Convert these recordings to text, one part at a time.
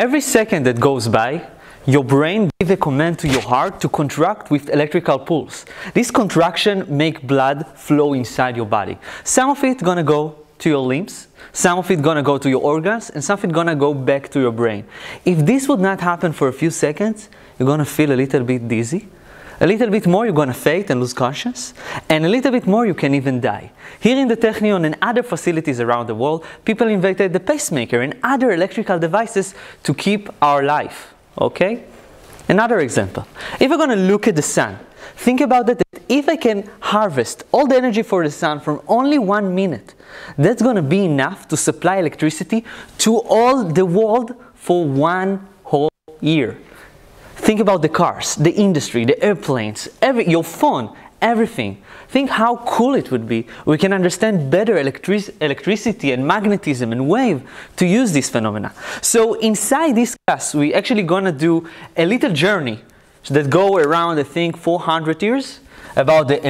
Every second that goes by, your brain gives a command to your heart to contract with electrical pulse. This contraction makes blood flow inside your body. Some of it gonna go to your limbs, some of it gonna go to your organs, and some of it gonna go back to your brain. If this would not happen for a few seconds, you're gonna feel a little bit dizzy. A little bit more, you're gonna faint and lose conscience. And a little bit more, you can even die. Here in the Technion and other facilities around the world, people invented the pacemaker and other electrical devices to keep our life. Okay? Another example. If we're gonna look at the sun, think about that. If I can harvest all the energy for the sun from only 1 minute, that's gonna be enough to supply electricity to all the world for 1 whole year. Think about the cars, the industry, the airplanes, your phone, everything. Think how cool it would be. We can understand better electricity and magnetism and wave to use this phenomena. So inside this class, we actually gonna do a little journey that go around, I think, 400 years about the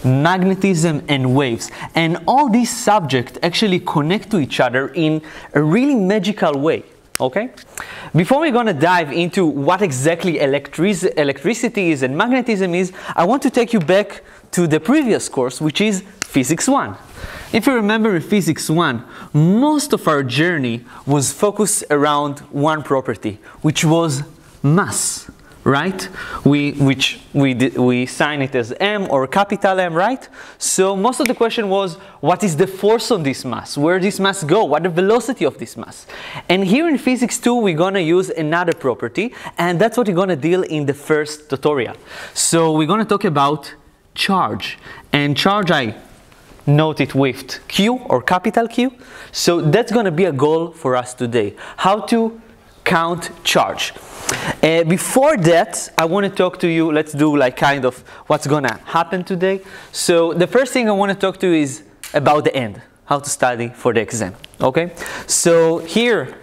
magnetism and waves. And all these subjects actually connect to each other in a really magical way. Okay? Before we're going to dive into what exactly electricity is and magnetism is, I want to take you back to the previous course, which is Physics 1. If you remember in Physics 1, most of our journey was focused around one property, which was mass, right? We sign it as M or capital M, right? So most of the question was, what is the force on this mass? Where does this mass go? What the velocity of this mass? And here in Physics 2, we're gonna use another property, and that's what we're gonna deal in the first tutorial. So we're gonna talk about charge. And charge, I note it with Q or capital Q. So that's gonna be a goal for us today. How to count charge. Before that, I want to talk to you, let's do like kind of what's gonna happen today. So the first thing I want to talk to you is about the end, how to study for the exam, okay? So here,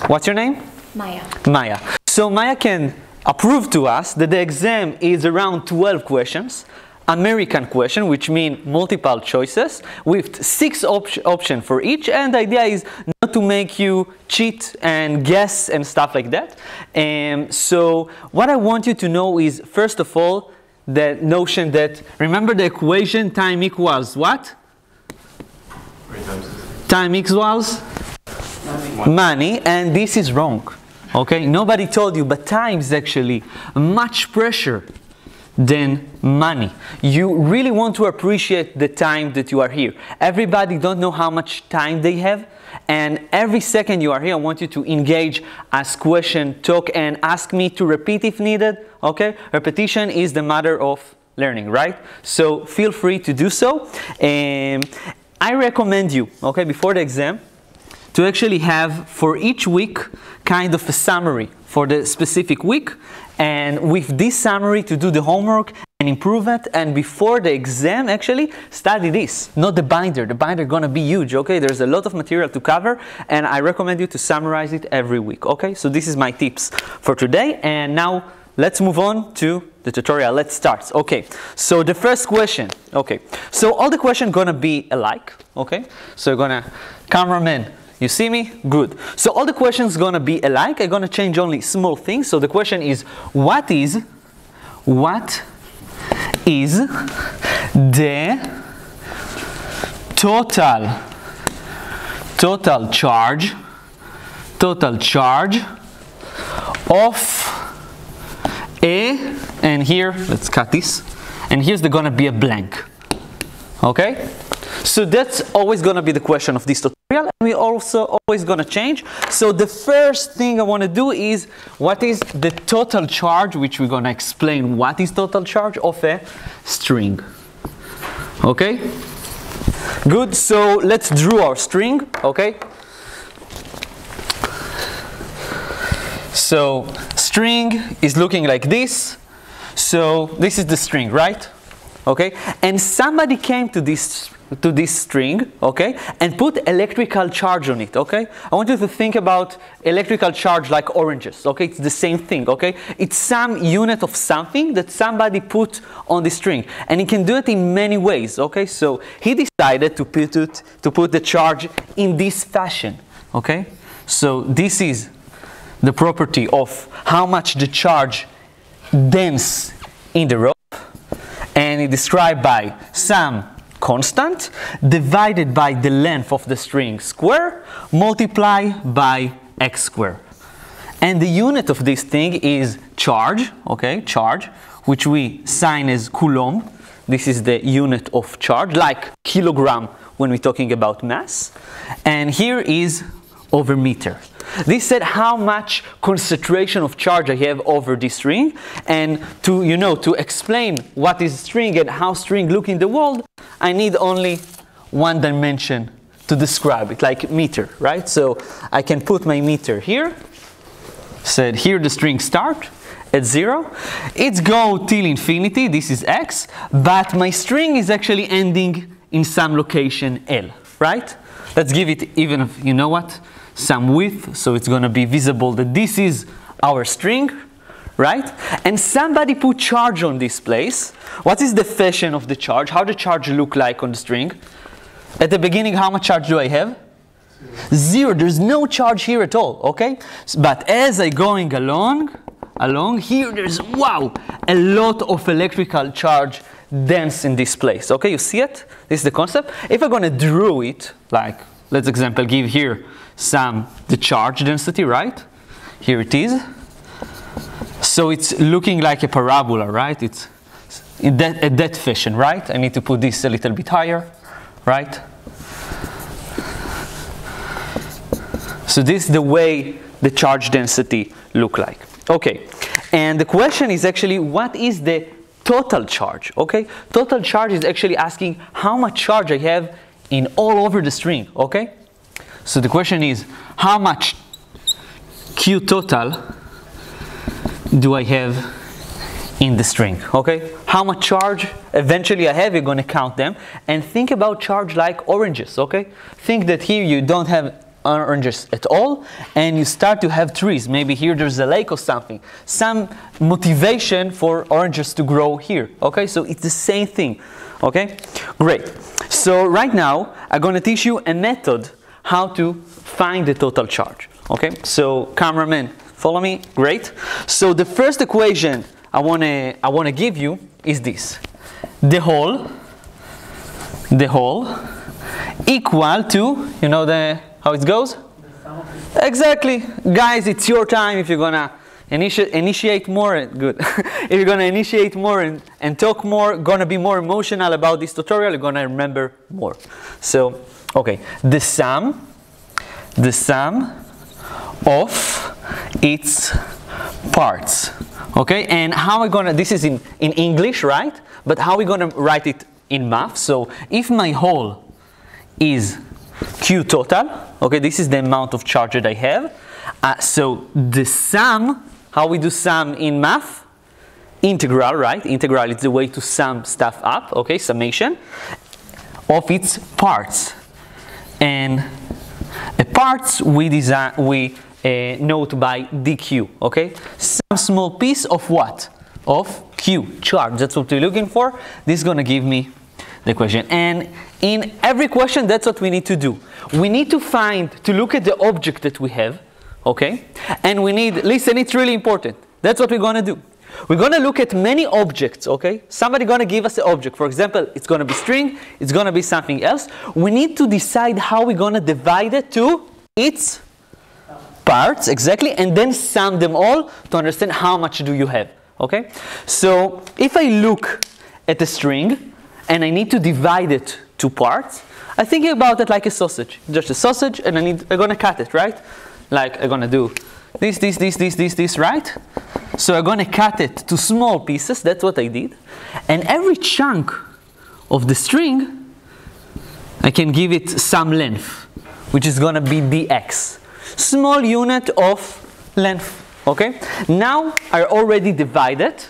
what's your name? Maya. Maya. So Maya can approve to us that the exam is around 12 questions, American question, which means multiple choices, with 6 options for each, and the idea is not to make you cheat and guess and stuff like that. So what I want you to know is, first of all, the notion that, remember the equation, time equals what? Time equals? Money, and this is wrong. Okay, nobody told you, but time is actually much pressure than money. You really want to appreciate the time that you are here. Everybody don't know how much time they have, and every second you are here, I want you to engage, ask question, talk, and ask me to repeat if needed. Okay, repetition is the mother of learning, right? So feel free to do so. I recommend you, okay, before the exam, to actually have for each week kind of a summary for the specific week, and with this summary to do the homework and improve it, and before the exam actually study this, not the binder. The binder gonna be huge, okay? There's a lot of material to cover, and I recommend you to summarize it every week, okay? So this is my tips for today, and now let's move on to the tutorial. Let's start. Okay, so the first question, okay. So all the questions gonna be alike, okay? So you're gonna, cameraman, you see me? Good. So all the questions gonna be alike. I'm gonna change only small things. So the question is, what is the total charge of a, and here, let's cut this, and here's gonna be a blank. Okay? So that's always gonna be the question of this tutorial, and we also always gonna change. So the first thing I wanna do is, what is the total charge, which we're gonna explain what is total charge of a string. Okay? Good, so let's draw our string, okay? So string is looking like this. So this is the string, right? Okay? And somebody came to this string, okay, and put electrical charge on it, okay? I want you to think about electrical charge like oranges, okay? It's the same thing, okay? It's some unit of something that somebody put on the string, and he can do it in many ways, okay? So he decided to put the charge in this fashion, okay? So this is the property of how much the charge dense in the rope, and it's described by some constant divided by the length of the string square multiplied by x squared. And the unit of this thing is charge, okay, charge, which we sign as coulomb. This is the unit of charge, like kilogram when we're talking about mass. And here is over meter. This said how much concentration of charge I have over this string. And to explain what is string and how string look in the world, I need only one dimension to describe it, like meter, right? So I can put my meter here. Said here the string start at 0. It's go till infinity, this is x, but my string is actually ending in some location L, right? Let's give it even, you know what, some width, so it's going to be visible that this is our string, right? And somebody put charge on this place. What is the fashion of the charge? How the charge look like on the string? At the beginning, how much charge do I have? 0. There's no charge here at all, okay? But as I going along here, there's, wow, a lot of electrical charge dense in this place, okay? You see it? This is the concept. If I'm going to draw it, like, let's example, give here the charge density, right? Here it is. So it's looking like a parabola, right? It's in that fashion, right? I need to put this a little bit higher, right? So this is the way the charge density look like. Okay, and the question is actually what is the total charge, okay? Total charge is actually asking how much charge I have in all over the string, okay? So the question is how much Q total do I have in the string, okay? How much charge eventually I have, you're going to count them. And think about charge like oranges, okay? Think that here you don't have oranges at all, and you start to have trees. Maybe here there's a lake or something. Some motivation for oranges to grow here, okay? So it's the same thing, okay? Great. So right now, I'm going to teach you a method how to find the total charge, okay? So cameraman, follow me. Great. So the first equation I want to give you is this. The whole equal to, you know how it goes? Exactly. Guys, it's your time if you're going to initiate more. Good. If you're going to initiate more and talk more, going to be more emotional about this tutorial, you're going to remember more. So, okay. The sum of its parts. Okay, and how are we gonna, this is in English, right? But how are we gonna write it in math? So if my whole is Q total, okay, this is the amount of charge that I have. So the sum, how we do sum in math? Integral, right? Integral is the way to sum stuff up, okay, summation of its parts. And the parts we note by dq, okay? Some small piece of what? Of q, charge. That's what we're looking for. This is going to give me the question. And in every question, that's what we need to do. We need to look at the object that we have, okay? And we need, listen, it's really important. That's what we're going to do. We're going to look at many objects, okay? Somebody going to give us an object. For example, it's going to be string. It's going to be something else. We need to decide how we're going to divide it to its parts, exactly, and then sum them all to understand how much do you have, okay? So if I look at a string and I need to divide it to parts, I think about it like a sausage. Just a sausage, and I'm going to cut it, right? Like I'm going to do this, right? So I'm going to cut it to small pieces. That's what I did. And every chunk of the string, I can give it some length, which is going to be dx. Small unit of length, okay? Now I already divided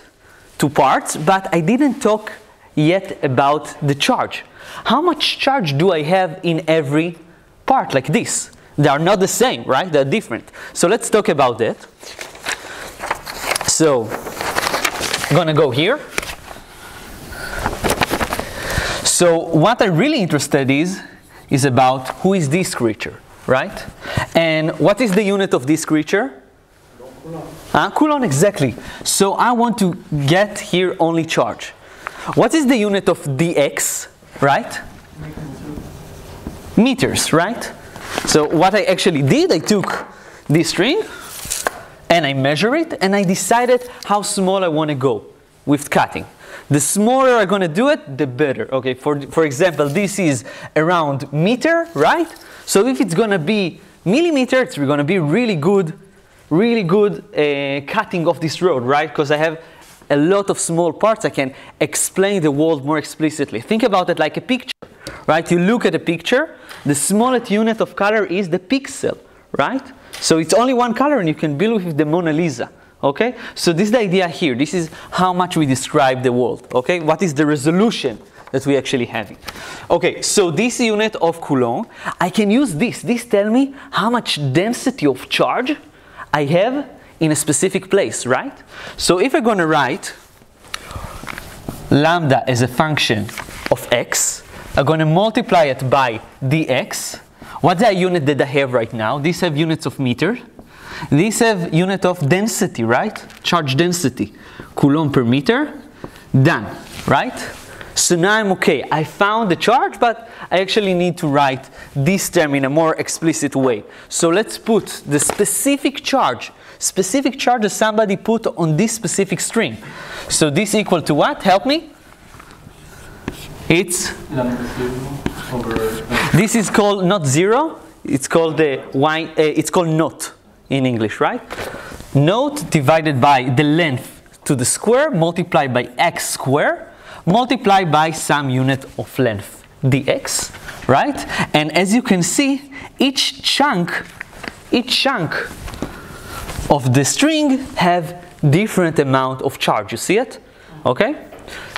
to parts, but I didn't talk yet about the charge. How much charge do I have in every part like this? They are not the same, right? They're different. So let's talk about that. So I'm gonna go here. So what I'm really interested is about who is this creature, right? And what is the unit of this creature? Coulomb, exactly. So I want to get here only charge. What is the unit of dx, right? Meters, right? So what I actually did, I took this string and I measure it and I decided how small I want to go with cutting. The smaller I'm going to do it, the better. Okay, for example, this is around meter, right? So if it's going to be millimeter, it's going to be really good cutting of this road, right? Because I have a lot of small parts, I can explain the world more explicitly. Think about it like a picture, right? You look at a picture, the smallest unit of color is the pixel, right? So it's only one color and you can build with the Mona Lisa, okay? So this is the idea here. This is how much we describe the world, okay? What is the resolution that we actually have? Okay, so this unit of Coulomb, I can use this. This tells me how much density of charge I have in a specific place, right? So if I'm going to write lambda as a function of x, I'm going to multiply it by dx. What's the unit that I have right now? These have units of meter. These have unit of density, right? Charge density. Coulomb per meter. Done, right? So now I'm okay. I found the charge, but I actually need to write this term in a more explicit way. So let's put the specific charge that somebody put on this specific string. So this equal to what? Help me. It's this is called not zero. It's called it's called naught in English, right? Naught divided by the length to the square multiplied by x squared multiplied by some unit of length dx, right? And as you can see, each chunk of the string have different amount of charge. You see it? Okay?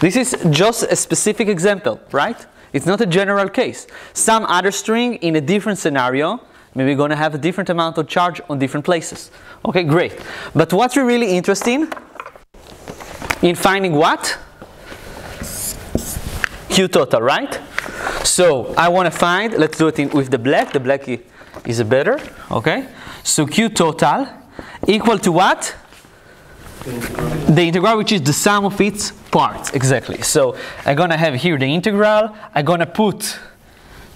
This is just a specific example, right? It's not a general case. Some other string in a different scenario, maybe going to have a different amount of charge on different places. Okay, great. But what's really interesting in finding what? Q total, right? So I want to find, let's do it with the black. The black is better, okay? So Q total equal to what? The integral, which is the sum of its parts, exactly. So I'm going to have here the integral. I'm going to put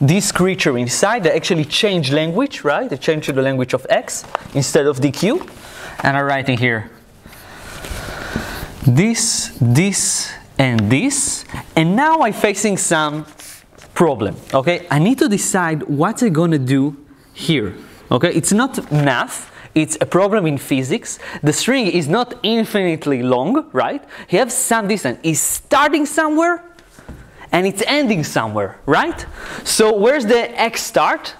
this creature inside. I actually change language, right? I change to the language of x instead of dq. And I'm writing here this, and this. And now I'm facing some problem, okay? I need to decide what I'm going to do here, okay? It's not math. It's a problem in physics. The string is not infinitely long, right? You have some distance. It's starting somewhere and it's ending somewhere, right? So where's the x start?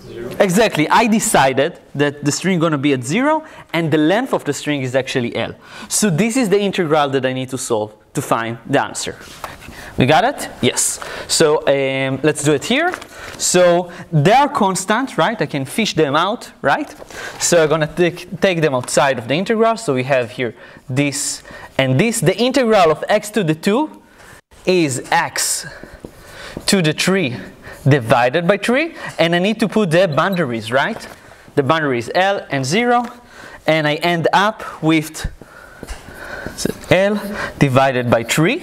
0. Exactly. I decided that the string is going to be at 0 and the length of the string is actually L. So this is the integral that I need to solve to find the answer. We got it? Yes. So let's do it here. So they are constant, right? I can fish them out, right? So I'm going to take them outside of the integral. So we have here this and this. The integral of x to the 2 is x to the 3 divided by 3. And I need to put the boundaries, right? The boundary is L and 0. And I end up with L divided by 3.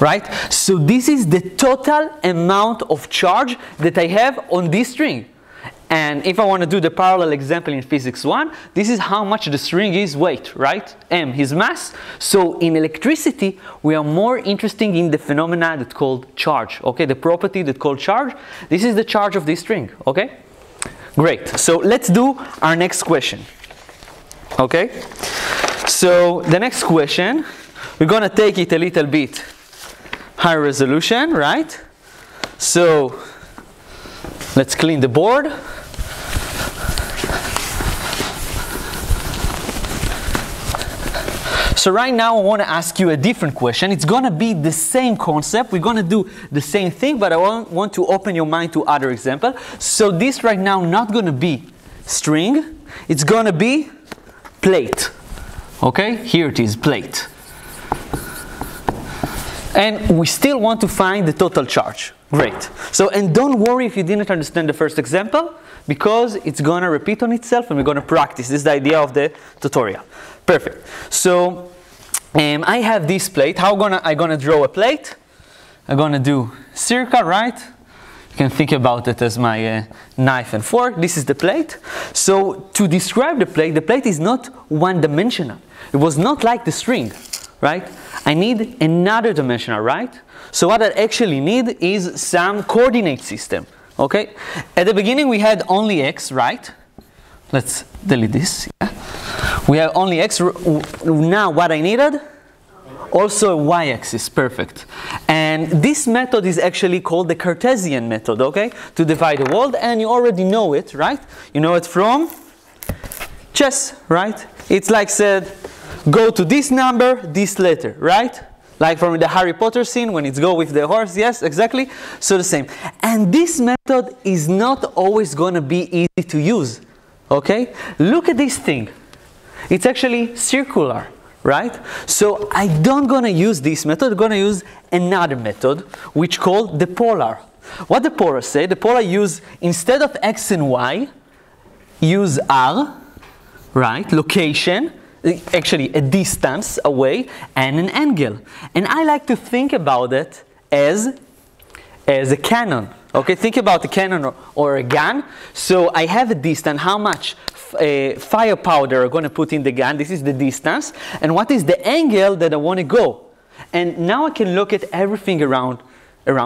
Right? So this is the total amount of charge that I have on this string. And if I want to do the parallel example in physics 1, this is how much the string is weight, right? M is mass. So in electricity, we are more interested in the phenomena that's called charge, okay? The property that's called charge. This is the charge of this string, okay? Great. So let's do our next question, okay? So the next question, we're going to take it a little bit higher resolution, right? So let's clean the board. So right now I want to ask you a different question. It's going to be the same concept. We're going to do the same thing, but I want to open your mind to other example. So this right now not going to be string. It's going to be plate. Okay? Here it is, plate. And we still want to find the total charge. Great. So, and don't worry if you didn't understand the first example. because it's going to repeat on itself and we're going to practice. This is the idea of the tutorial. Perfect. So I have this plate. How I'm going to draw a plate? I'm going to do circle, right? You can think about it as my knife and fork. This is the plate. So to describe the plate is not one-dimensional. It was not like the string, right? I need another dimensional, right? So what I actually need is some coordinate system, okay? At the beginning we had only x, right? Let's delete this. Yeah. We have only x. Now what I needed? Also a y-axis, perfect. And this method is actually called the Cartesian method, okay? To divide the world, and you already know it, right? You know it from chess, right? It's like said, go to this number, this letter, right? Like from the Harry Potter scene when it's go with the horse, yes, exactly. So the same. And this method is not always going to be easy to use, okay? Look at this thing. It's actually circular, right? So I don't going to use this method. I'm going to use another method, which called the polar. What the polar say? The polar use, instead of x and y, use r, right? Location, actually a distance away, and an angle. And I like to think about it as a cannon. Okay, think about a cannon or a gun. So I have a distance, how much firepower I'm going to put in the gun. This is the distance. And what is the angle that I want to go? And now I can look at everything around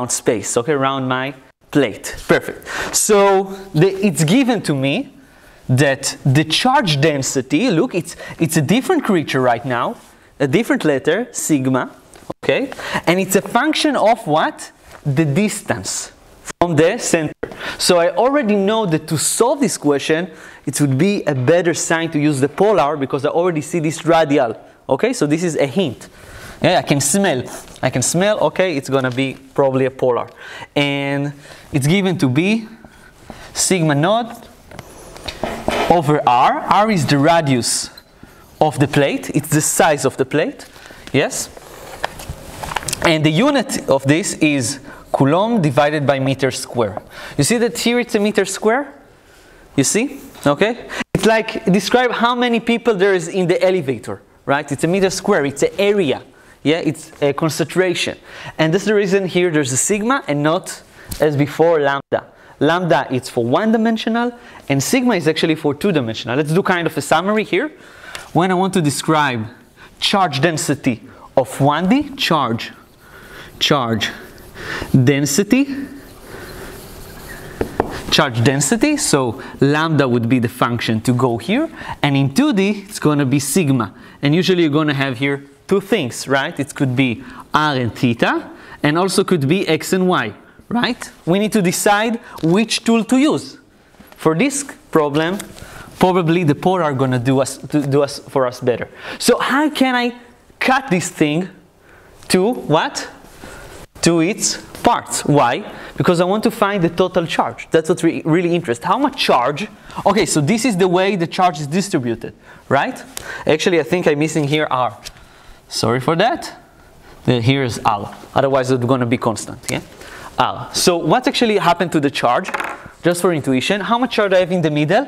space, okay, around my plate. Perfect. So it's given to me that the charge density, look, it's a different creature right now, a different letter, sigma, okay? And it's a function of what? The distance from the center. So I already know that to solve this question, it would be a better sign to use the polar because I already see this radial, okay? So this is a hint. Yeah, I can smell, okay, it's gonna be probably a polar. And it's given to be sigma naught over r. R is the radius of the plate. It's the size of the plate. Yes? And the unit of this is Coulomb divided by meter square. You see that here it's a meter square? You see? Okay? It's like describe how many people there is in the elevator, right? It's a meter square. It's an area. Yeah? It's a concentration. And that's the reason here there's a sigma and not as before lambda. Lambda is for one-dimensional, and sigma is actually for two-dimensional. Let's do kind of a summary here. When I want to describe charge density of 1D, charge density, so lambda would be the function to go here, and in 2D, it's going to be sigma. And usually you're going to have here two things, right? It could be r and theta, and also could be x and y. Right? We need to decide which tool to use. For this problem, probably the polar are going to do for us better. So how can I cut this thing to what? To its parts. Why? Because I want to find the total charge. That's what really interests. How much charge? Okay, so this is the way the charge is distributed, right? Actually, I think I'm missing here r. Sorry for that. Here is r. Otherwise, it's going to be constant. Yeah. So what actually happened to the charge? Just for intuition, how much charge do I have in the middle?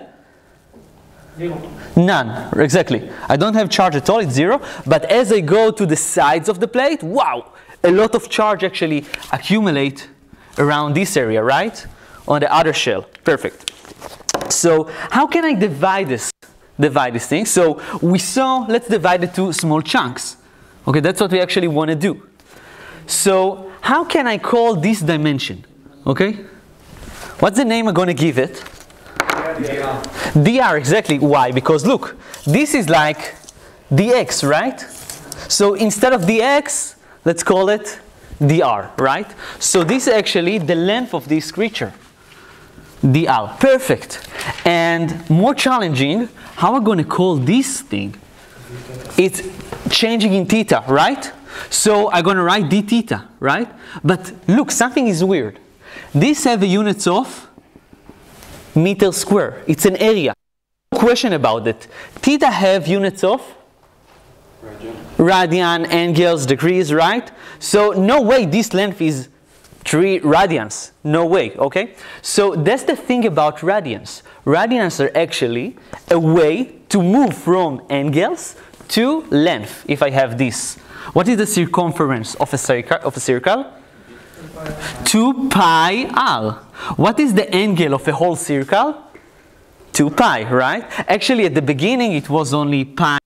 0. None, exactly. I don't have charge at all, it's 0. But as I go to the sides of the plate, wow, a lot of charge actually accumulate around this area, right? On the other shell, perfect. So how can I divide this thing? So we saw, let's divide it to small chunks. Okay, that's what we actually want to do. So how can I call this dimension? Okay? What's the name I'm going to give it? dr. dr, exactly. Why? Because look, this is like dx, right? So instead of dx, let's call it dr, right? So this is actually the length of this creature. dr. Perfect. And more challenging, how am I going to call this thing? It's changing in theta, right? So I'm going to write d theta, right? But look, something is weird. These have the units of meter square. It's an area. No question about it. Theta have units of radian, angles, degrees, right? So no way this length is 3 radians. No way, okay? So that's the thing about radians. Radians are actually a way to move from angles to length, if I have this. What is the circumference of a circle? 2 pi r. What is the angle of a whole circle? 2 pi, right? Actually, at the beginning, it was only pi,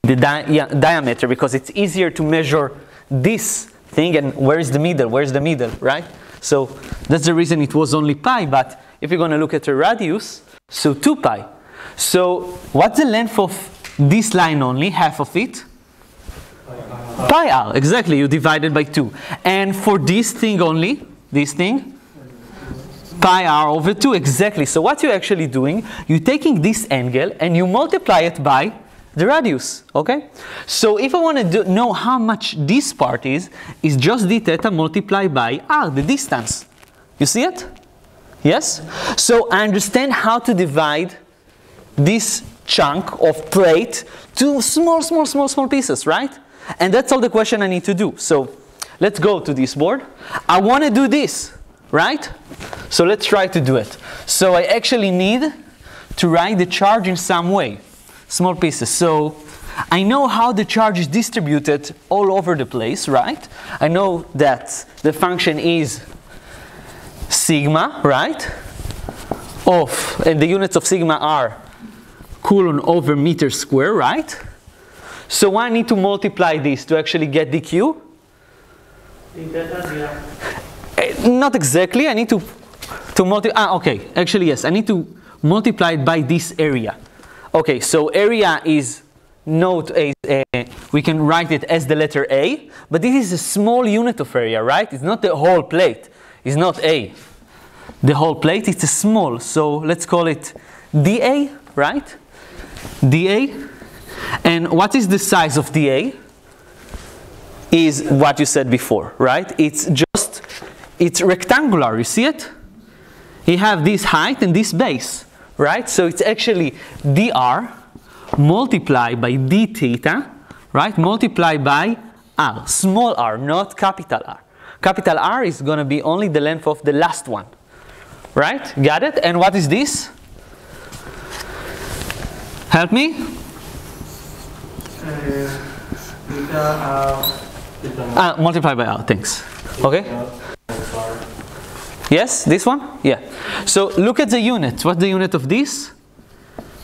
the diameter, because it's easier to measure this thing, and where is the middle? Where's the middle, right? So that's the reason it was only pi, but if you're going to look at the radius, so 2 pi. So what's the length of this line only, half of it? Pi r, exactly, you divided by 2. And for this thing only, this thing, pi r over 2, exactly. So what you're actually doing, you're taking this angle and you multiply it by the radius, okay? So if I want to know how much this part is just d theta multiplied by r, the distance. You see it? Yes? So I understand how to divide this chunk of plate to small pieces, right? And that's all the question I need to do. So let's go to this board. I want to do this, right? So let's try to do it. So I actually need to write the charge in some way. Small pieces. So I know how the charge is distributed all over the place, right? I know that the function is sigma, right? And the units of sigma are Coulomb over meter square, right? So I need to multiply this to actually get dq. Not exactly. I need to multiply. Okay, actually yes. I need to multiply it by this area. Okay, so area is we can write it as the letter A, but this is a small unit of area, right? It's not the whole plate. It's not A. The whole plate, it's a small. So let's call it dA, right? dA. And what is the size of dA? Is what you said before, right? It's rectangular, you see it? You have this height and this base, right? So it's actually dr multiplied by d theta, right? Multiplied by r, small r, not capital R. Capital R is going to be only the length of the last one, right? Got it? And what is this? Help me? Multiply by r, thanks. Okay? Yes, this one? Yeah. So look at the unit. What's the unit of this?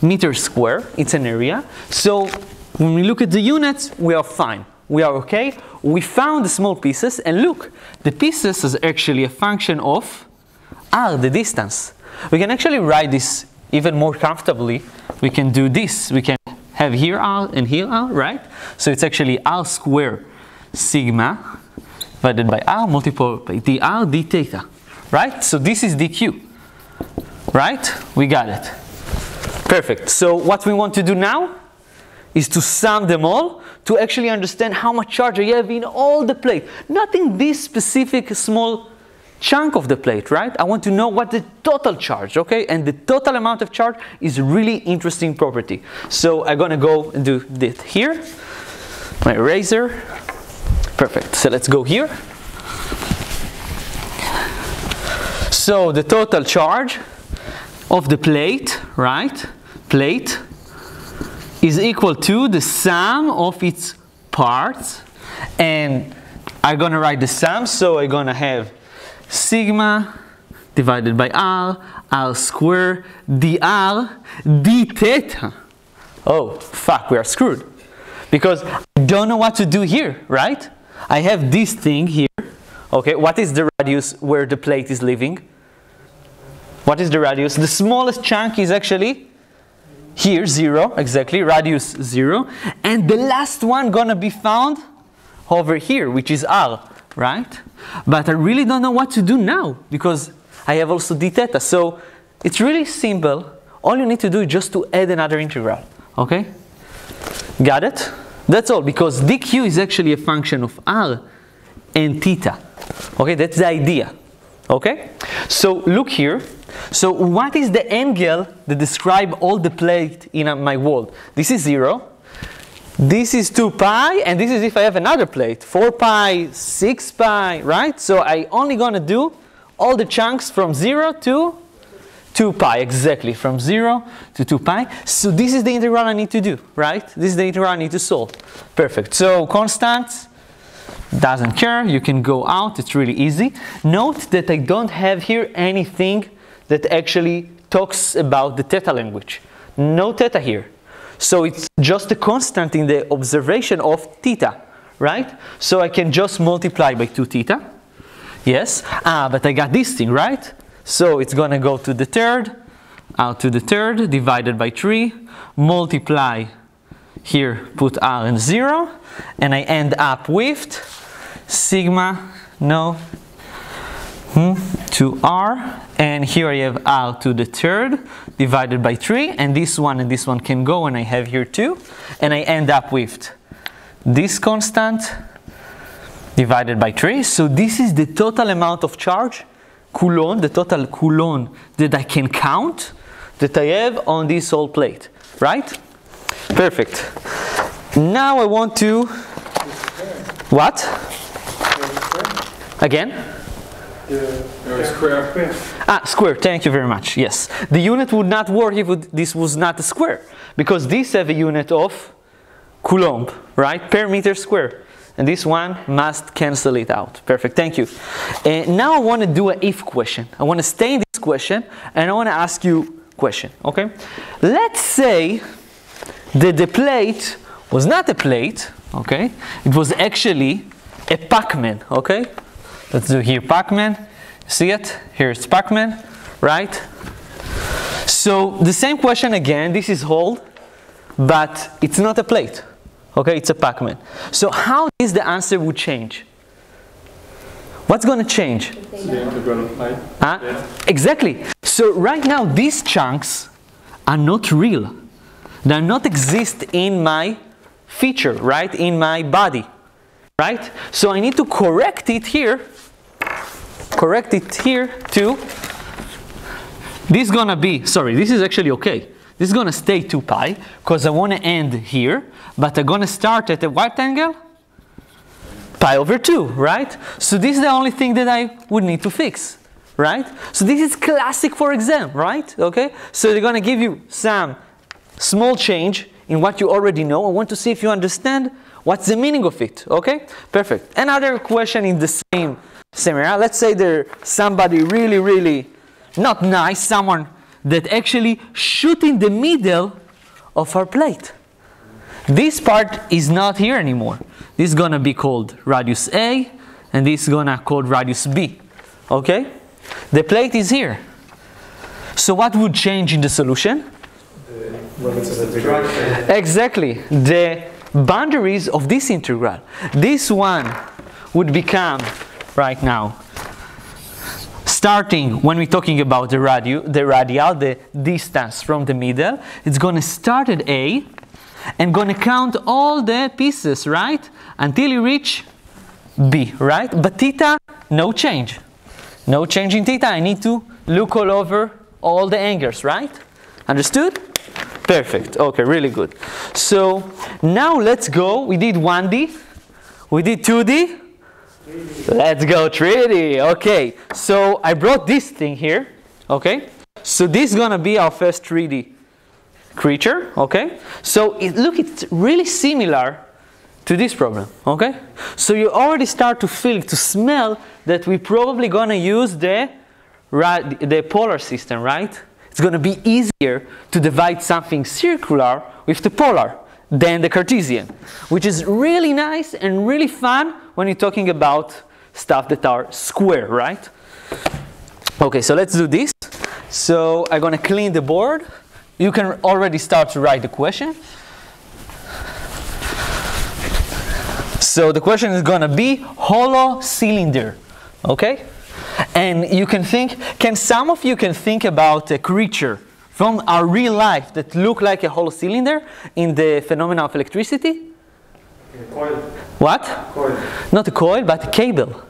Meter square. It's an area. So when we look at the units, we are fine. We are okay. We found the small pieces, and look, the pieces is actually a function of r, the distance. We can actually write this even more comfortably. We can do this. We can have here r and here r, right? So it's actually r squared sigma divided by r multiplied by dr d theta, right? So this is dq, right? We got it. Perfect. So what we want to do now is to sum them all to actually understand how much charge I have in all the plate, not in this specific small chunk of the plate, right? I want to know what the total charge, okay? And the total amount of charge is a really interesting property. So I'm going to go and do this here. My eraser. Perfect. So let's go here. So the total charge of the plate, right? Plate is equal to the sum of its parts. And I'm going to write the sum. So I'm going to have sigma divided by r squared dr d theta. Oh, fuck, we are screwed. Because I don't know what to do here, right? I have this thing here. Okay, what is the radius where the plate is living? What is the radius? The smallest chunk is actually here, 0, exactly, radius 0. And the last one gonna be found over here, which is r, right? But I really don't know what to do now, because I have also d theta. So it's really simple. All you need to do is just to add another integral, okay? Got it? That's all, because dq is actually a function of r and theta. Okay, that's the idea. Okay? So look here. So what is the angle that describe all the plate in my world? This is 0. This is 2 pi, and this is if I have another plate. 4 pi, 6 pi, right? So I only gonna do all the chunks from 0 to 2 pi, exactly, from 0 to 2 pi. So this is the integral I need to do, right? This is the integral I need to solve. Perfect. So constant, doesn't care, you can go out, it's really easy. Note that I don't have here anything that actually talks about the theta language. No theta here. So it's just a constant in the observation of theta, right? So I can just multiply by 2 theta. Yes, but I got this thing, right? So it's gonna go to the third, out to the third, divided by 3, multiply here, put r and 0, and I end up with sigma, no, to r, and here I have r to the third divided by 3, and this one can go, and I have here 2, and I end up with this constant divided by 3. So this is the total amount of charge, Coulomb, the total Coulomb that I can count, that I have on this whole plate, right? Perfect. Now I want to, what? Again? Square. Square, thank you very much, yes. The unit would not work if this was not a square, because this have a unit of Coulomb, right, per meter square. And this one must cancel it out. Perfect, thank you. Now I want to do an if question. I want to stay in this question, and I want to ask you a question, okay? Let's say that the plate was not a plate, okay? It was actually a Pac-Man, okay? Let's do here Pac-Man. See it? Here's Pac-Man, right? So the same question again. This is hold, but it's not a plate. Okay, it's a Pac-Man. So how is the answer would change? What's going to change? The integral, right? Exactly. So right now these chunks are not real. They are not exist in my feature, right? In my body, right? So I need to correct it here. Correct it here to, this is gonna be, sorry, this is actually okay. This is gonna stay 2 pi, because I wanna end here, but I'm gonna start at a what angle? Pi over 2, right? So this is the only thing that I would need to fix, right? So this is classic for exam, right? Okay? So they're gonna give you some small change in what you already know. I want to see if you understand what's the meaning of it, okay? Perfect. Another question in the same area. Let's say there's somebody really not nice, someone that actually shoot in the middle of our plate. This part is not here anymore. This is gonna be called radius A, and this is gonna called radius B, okay? The plate is here. So what would change in the solution? Exactly, the boundaries of this integral. This one would become, right now, starting when we're talking about the radial, the distance from the middle, it's going to start at A and going to count all the pieces, right, until you reach B, right? But theta, no change. No change in theta. I need to look all over all the angles, right? Understood? Perfect. Okay, really good. So now let's go. We did 1D. We did 2D. Let's go 3D. Okay, so I brought this thing here. Okay, so this is gonna be our first 3D creature. Okay, so look, it's really similar to this problem. Okay, so you already start to feel, to smell that we're probably gonna use the polar system, right? It's gonna be easier to divide something circular with the polar than the Cartesian, which is really nice and really fun when you're talking about stuff that are square, right? Okay, so let's do this. So I'm gonna clean the board. You can already start to write the question. So the question is gonna be hollow cylinder, okay? And you can think, some of you can think about a creature from our real life that look like a hollow cylinder in the phenomena of electricity? A coil. What? Coil. Not a coil, but a cable.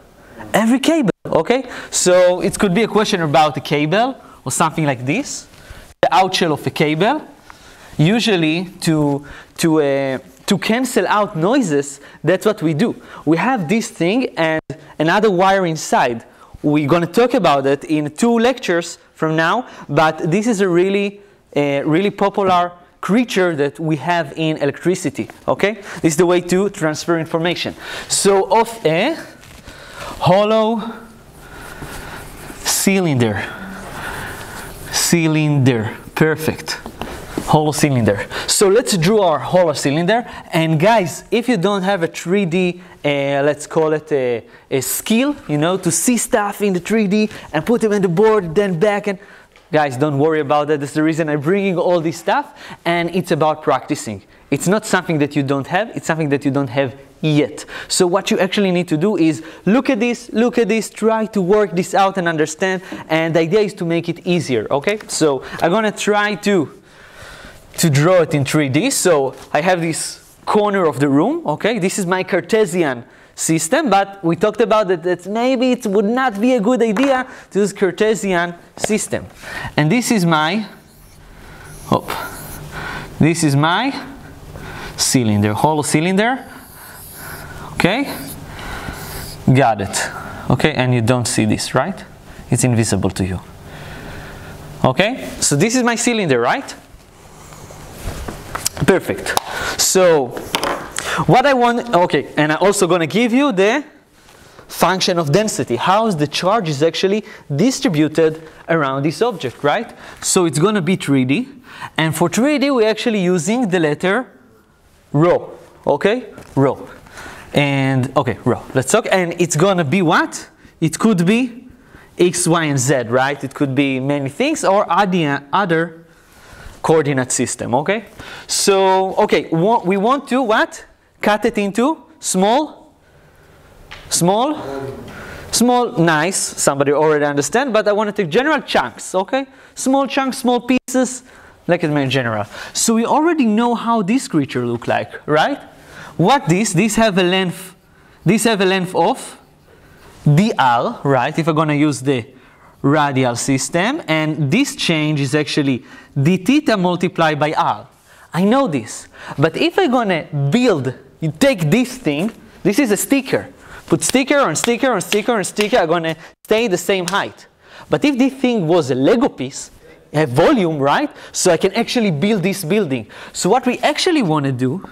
Every cable, okay? So it could be a question about a cable or something like this. The outshell of a cable. Usually to to cancel out noises, that's what we do. We have this thing and another wire inside. We're going to talk about it in 2 lectures from now, but this is a really popular creature that we have in electricity, okay? This is the way to transfer information. So of a hollow cylinder, perfect. Hollow cylinder. So let's draw our hollow cylinder. And guys, if you don't have a 3D, let's call it a skill, you know, to see stuff in the 3D and put them on the board, then back, and guys, don't worry about that. That's the reason I'm bringing all this stuff, and it's about practicing. It's not something that you don't have, it's something that you don't have yet. So what you actually need to do is look at this, try to work this out and understand, and the idea is to make it easier, okay? So I'm gonna try to draw it in 3D. So I have this corner of the room, okay? This is my Cartesian system, but we talked about that maybe it would not be a good idea to use Cartesian system. And this is my, cylinder, hollow cylinder, okay? Got it, okay? And you don't see this, right? It's invisible to you, okay? So this is my cylinder, right? Perfect. So what I want, okay, and I'm also going to give you the function of density. How the charge is actually distributed around this object, right? So it's going to be 3D. And for 3D, we're actually using the letter rho, okay? Rho. And, okay, rho. Let's talk. And it's going to be what? It could be X, Y, and Z, right? It could be many things, or other coordinate system, okay? So, okay, we want to what? Cut it into small, nice, somebody already understand, but I want to take general chunks, okay? Small chunks, small pieces, like it in general. So we already know how this creature look like, right? What these have a length of dr, right? If I'm gonna use the radial system, and this change is actually d theta multiplied by r. I know this, but if I'm gonna build, you take this thing, this is a sticker, put sticker on sticker on sticker on sticker, I'm gonna stay the same height. But if this thing was a Lego piece, a volume, right? So I can actually build this building. So what we actually want to do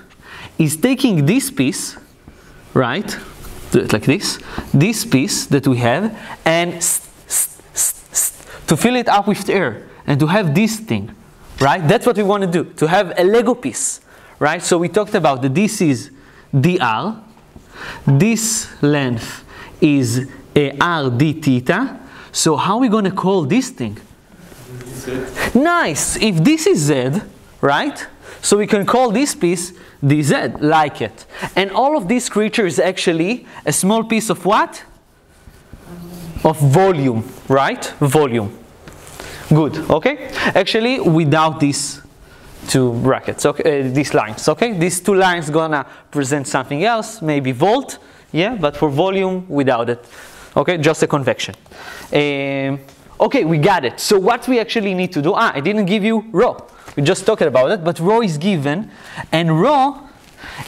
is taking this piece, right? Do it like this piece that we have, and to fill it up with air, and to have this thing, right? That's what we want to do, to have a Lego piece, right? So we talked about that this is dr, this length is r d theta. So how are we going to call this thing? Z. Nice! If this is z, right? So we can call this piece dz, like it. And all of this creature is actually a small piece of what? Of volume, right? Volume. Good, okay? Actually, without these 2 brackets, okay, these lines, okay? These 2 lines gonna present something else, maybe volt, yeah? But for volume, without it, okay? Just a convection. Okay, we got it. So what we actually need to do, I didn't give you rho. We just talked about it, but rho is given, and rho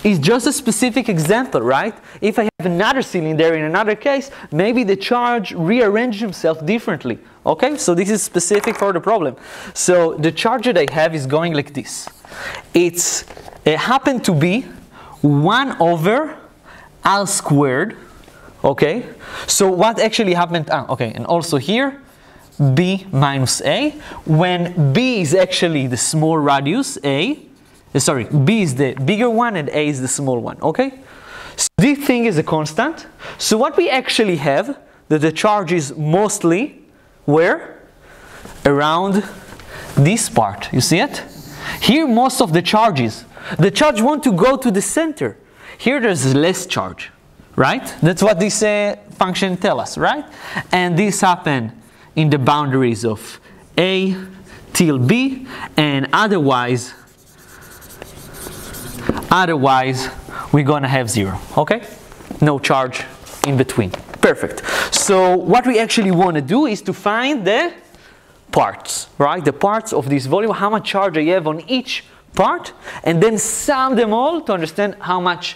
is just a specific example, right? If I have another cylinder in another case, maybe the charge rearranges himself differently, okay? So this is specific for the problem. So the charge that I have is going like this. It happened to be 1 over r squared, okay? So what actually happened, okay, and also here, b minus a, when b is actually the small radius, b is the bigger one and a is the small one, okay? So this thing is a constant. So what we actually have, that the charge is mostly, where? Around this part, you see it? Here most of the charges, the charge want to go to the center. Here there's less charge, right? That's what this function tells us, right? And this happens in the boundaries of a till b, and otherwise we're gonna have 0, okay? No charge in between. Perfect. So what we actually want to do is to find the parts, right? The parts of this volume, how much charge I have on each part, and then sum them all to understand how much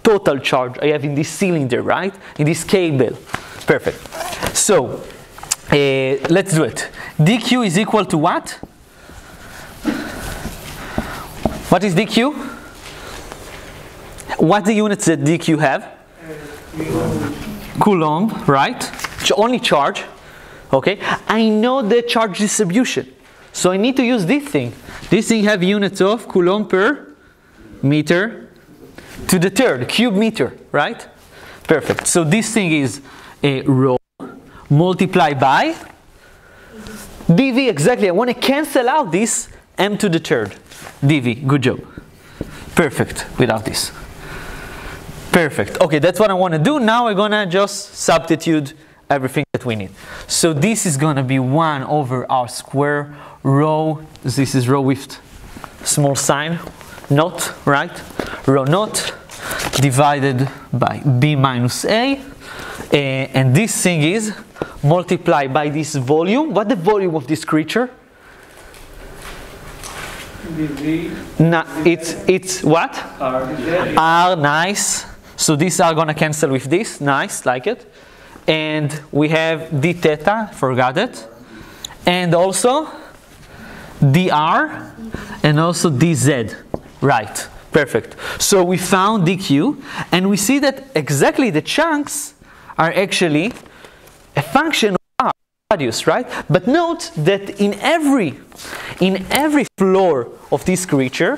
total charge I have in this cylinder, right? In this cable. Perfect. So, let's do it. dq is equal to what? What is dq? What the units that dq have? Coulomb, right? Only charge. Okay. I know the charge distribution, so I need to use this thing. This thing have units of Coulomb per meter to the third, cube meter, right? Perfect. So this thing is a rho multiplied by dv. Exactly. I want to cancel out this m to the third dv. Good job. Perfect. Without this. Perfect. Okay, that's what I want to do. Now we're going to just substitute everything that we need. So this is going to be 1 over r square rho. This is rho with small sign, not, right? Rho naught divided by b minus a. And this thing is multiplied by this volume. What the volume of this creature? It's what? R, nice. So these are going to cancel with this. Nice, like it. And we have d theta, forgot it. And also dr and also dz. Right, perfect. So we found dq, and we see that exactly the chunks are actually a function of r radius, right? But note that in every floor of this creature,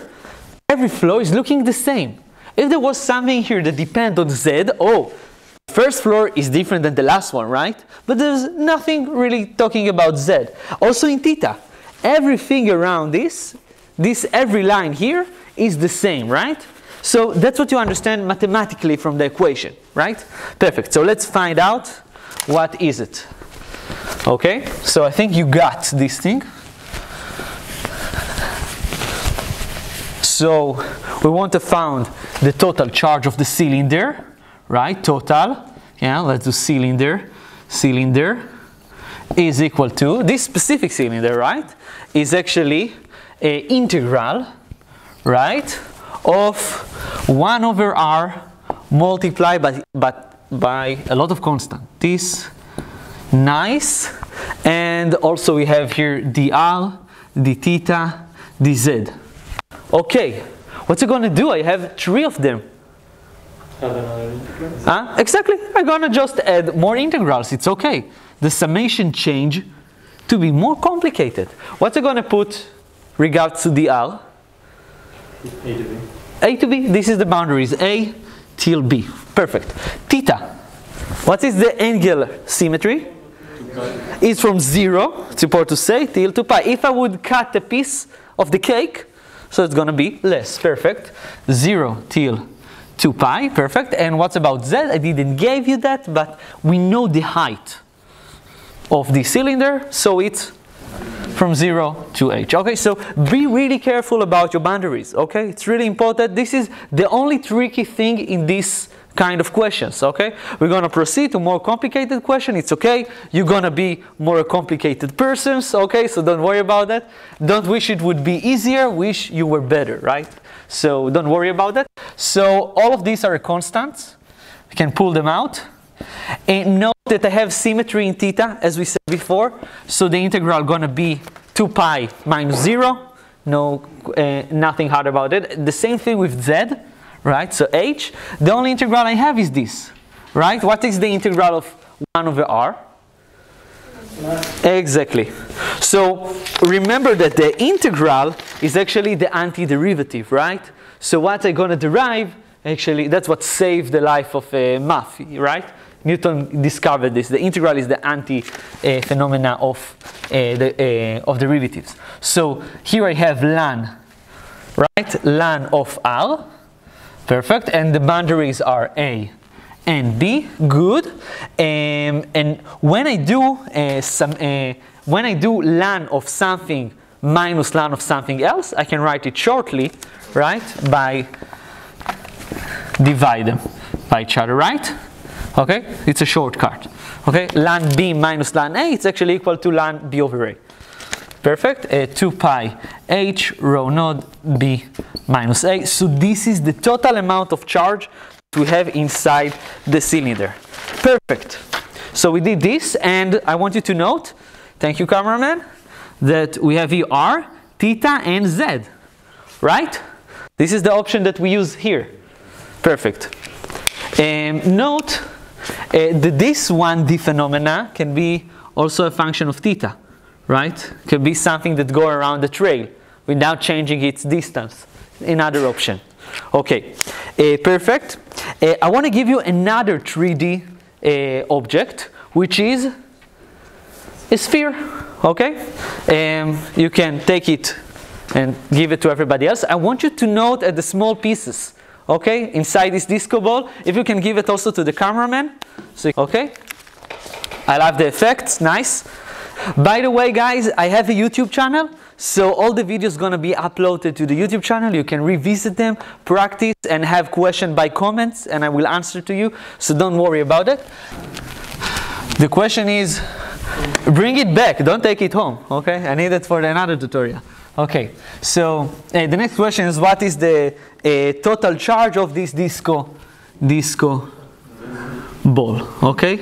every floor is looking the same. If there was something here that depends on z, oh, first floor is different than the last one, right? But there's nothing really talking about z. Also in theta, everything around this every line here is the same, right? So that's what you understand mathematically from the equation, right? Perfect. So let's find out what is it. Okay, so I think you got this thing. So we want to find the total charge of the cylinder, right? Total, yeah, let's do cylinder. Cylinder is equal to, this specific cylinder, right, is actually an integral, right, of 1 over r multiplied by a lot of constant. This, nice. And also we have here dr, d theta, dz. Okay, what's it going to do? I have 3 of them. Exactly. I'm going to just add more integrals. It's okay. The summation change to be more complicated. What's it going to put regards to dr? A to B. A to B. This is the boundaries. A till B. Perfect. Theta. What is the angular symmetry? It's from 0, it's important to say, till 2 pi. If I would cut a piece of the cake, so it's going to be less. Perfect. 0 till 2 pi. Perfect. And what's about z? I didn't give you that, but we know the height of the cylinder, so it's from 0 to h. Okay, so be really careful about your boundaries. Okay, it's really important. This is the only tricky thing in this kind of questions. Okay, we're going to proceed to more complicated question. It's okay. You're going to be more complicated persons. Okay, so don't worry about that. Don't wish it would be easier. Wish you were better, right? So don't worry about that. So all of these are constants. You can pull them out. And note that I have symmetry in theta, as we said before. So the integral going to be 2 pi minus 0. No, nothing hard about it. The same thing with z. Right, so h, the only integral I have is this, right? What is the integral of 1 over r? Exactly. So remember that the integral is actually the antiderivative, right? So what I'm going to derive, actually, that's what saved the life of math, right? Newton discovered this. The integral is the anti-phenomena of derivatives. So here I have ln, right? Ln of r. Perfect, and the boundaries are A and B. Good. And when I do ln of something minus ln of something else, I can write it shortly, right? By divide them by each other, right? Okay, it's a shortcut. Okay, ln B minus ln A, it's actually equal to ln B over A. Perfect. 2 pi h rho naught b minus a. So this is the total amount of charge we have inside the cylinder. Perfect. So we did this, and I want you to note, thank you cameraman, that we have here r, theta, and z, right? This is the option that we use here. Perfect. Note that this 1D phenomena can be also a function of theta, right? Can be something that go around the trail without changing its distance. Another option. Okay, perfect. I want to give you another 3D object, which is a sphere. Okay, you can take it and give it to everybody else. I want you to note at the small pieces, okay, inside this disco ball. If you can give it also to the cameraman. So, okay, I love the effects, nice. By the way, guys, I have a YouTube channel, so all the videos gonna be uploaded to the YouTube channel. You can revisit them, practice, and have question by comments, and I will answer to you, so don't worry about it. The question is, bring it back, don't take it home, okay? I need it for another tutorial. Okay, so the next question is, what is the total charge of this disco ball, okay?